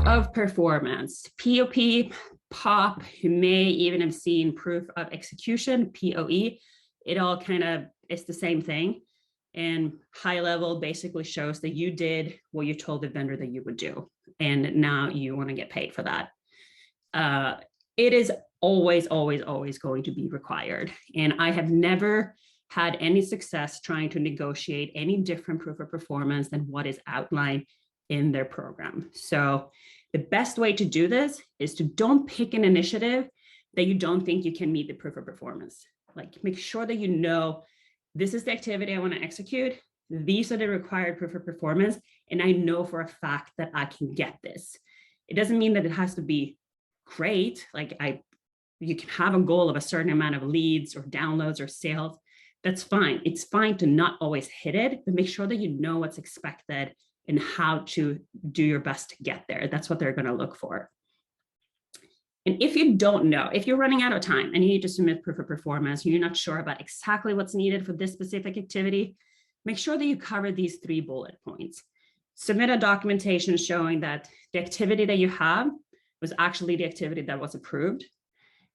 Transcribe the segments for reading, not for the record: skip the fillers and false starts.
of performance, POP, POP, you may even have seen proof of execution, POE. It all kind of is the same thing. And high level basically shows that you did what you told the vendor that you would do. And now you want to get paid for that. It is always going to be required. And I have never had any success trying to negotiate any different proof of performance than what is outlined in their program. So the best way to do this is to don't pick an initiative that you don't think you can meet the proof of performance. Like make sure that you know, this is the activity I want to execute. These are the required proof of performance. And I know for a fact that I can get this. It doesn't mean that it has to be great. Like you can have a goal of a certain amount of leads or downloads or sales. That's fine. It's fine to not always hit it, but make sure that you know what's expected and how to do your best to get there. That's what they're going to look for. And if you don't know, if you're running out of time and you need to submit proof of performance, you're not sure about exactly what's needed for this specific activity, make sure that you cover these 3 bullet points. Submit a documentation showing that the activity that you have was actually the activity that was approved,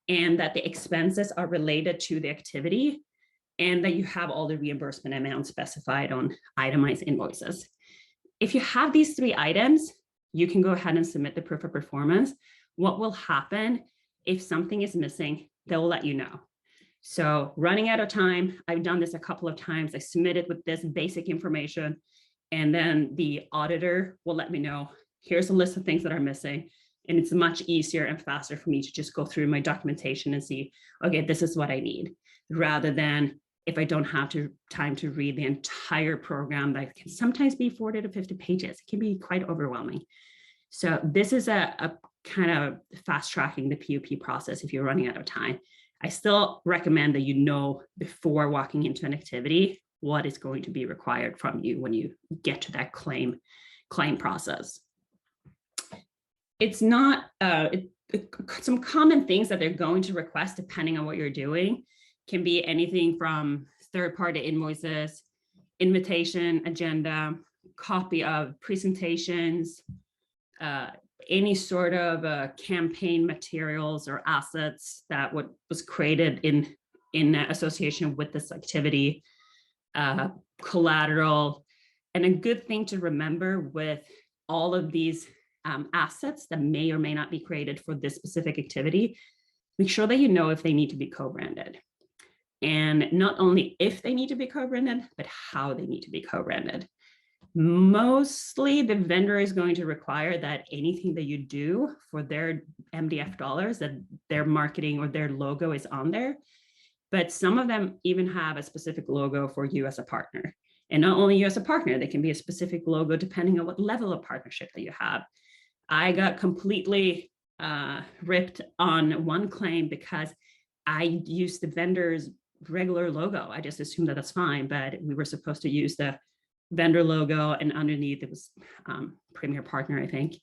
and that the expenses are related to the activity, and that you have all the reimbursement amounts specified on itemized invoices. If you have these 3 items, you can go ahead and submit the proof of performance. What will happen if something is missing, they'll let you know. So running out of time, I've done this a couple of times. I submitted with this basic information, and then the auditor will let me know, here's a list of things that are missing. And it's much easier and faster for me to just go through my documentation and see, okay, this is what I need, rather than if I don't have time to read the entire program that can sometimes be 40 to 50 pages. It can be quite overwhelming. So this is a kind of fast tracking the POP process if you're running out of time. I still recommend that you know before walking into an activity what is going to be required from you when you get to that claim process. It's not some common things that they're going to request depending on what you're doing can be anything from third-party invoices, invitation agenda, copy of presentations, any sort of campaign materials or assets that was created in association with this activity, collateral. And a good thing to remember with all of these assets that may or may not be created for this specific activity, make sure that you know if they need to be co-branded. And not only if they need to be co-branded, but how they need to be co-branded. Mostly the vendor is going to require that anything that you do for their MDF dollars, that their marketing or their logo is on there. But some of them even have a specific logo for you as a partner. And not only you as a partner, they can be a specific logo depending on what level of partnership that you have. I got completely ripped on one claim because I used the vendor's regular logo. I just assumed that that's fine, but we were supposed to use the vendor logo, and underneath it was Premier Partner, I think.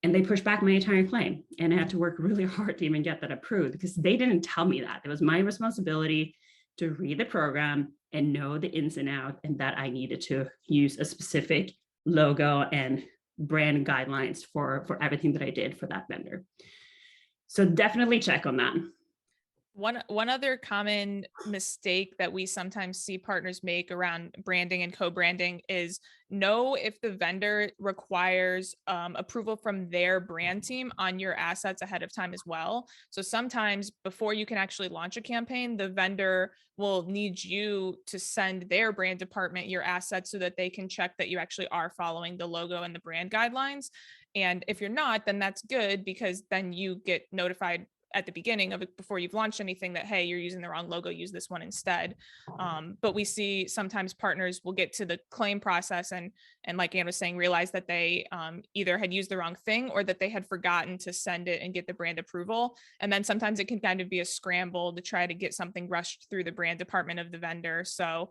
And they pushed back my entire claim, and I had to work really hard to even get that approved because they didn't tell me that. It was my responsibility to read the program and know the ins and outs, and that I needed to use a specific logo and brand guidelines for everything that I did for that vendor. So definitely check on that. One other common mistake that we sometimes see partners make around branding and co-branding is know if the vendor requires approval from their brand team on your assets ahead of time as well. So sometimes before you can actually launch a campaign, the vendor will need you to send their brand department your assets so that they can check that you actually are following the logo and the brand guidelines. And if you're not, then that's good, because then you get notified at the beginning of it before you've launched anything that, hey, you're using the wrong logo, use this one instead. But we see sometimes partners will get to the claim process and like Anne was saying, realize that they either had used the wrong thing or that they had forgotten to send it and get the brand approval. And then sometimes it can kind of be a scramble to try to get something rushed through the brand department of the vendor. So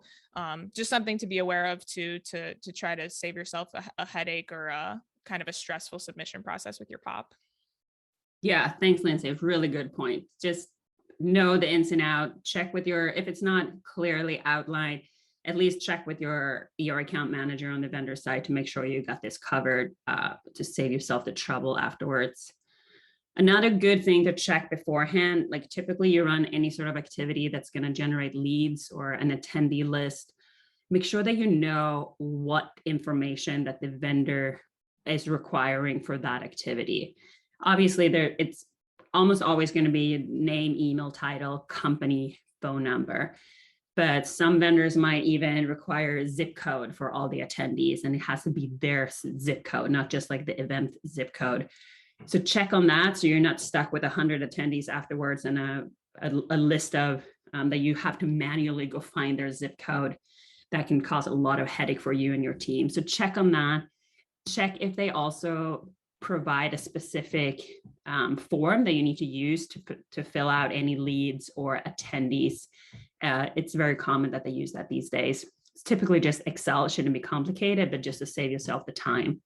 just something to be aware of to try to save yourself a headache or a kind of a stressful submission process with your POP. Yeah, thanks, Lindsay. It's a really good point. Just know the ins and outs, check with if it's not clearly outlined, at least check with your account manager on the vendor side to make sure you got this covered, to save yourself the trouble afterwards. Another good thing to check beforehand, like typically you run any sort of activity that's going to generate leads or an attendee list, make sure that you know what information that the vendor is requiring for that activity. Obviously, it's almost always going to be name, email, title, company, phone number. But some vendors might even require a zip code for all the attendees, and it has to be their zip code, not just like the event zip code. So check on that so you're not stuck with 100 attendees afterwards and a list of that you have to manually go find their zip code. That can cause a lot of headache for you and your team. So check on that. Check if they also provide a specific form that you need to use to fill out any leads or attendees. It's very common that they use that these days. It's typically just Excel. It shouldn't be complicated, but just to save yourself the time.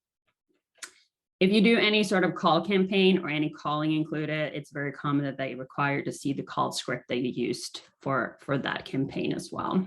If you do any sort of call campaign or any calling included, it's very common that they require to see the call script that you used for that campaign as well.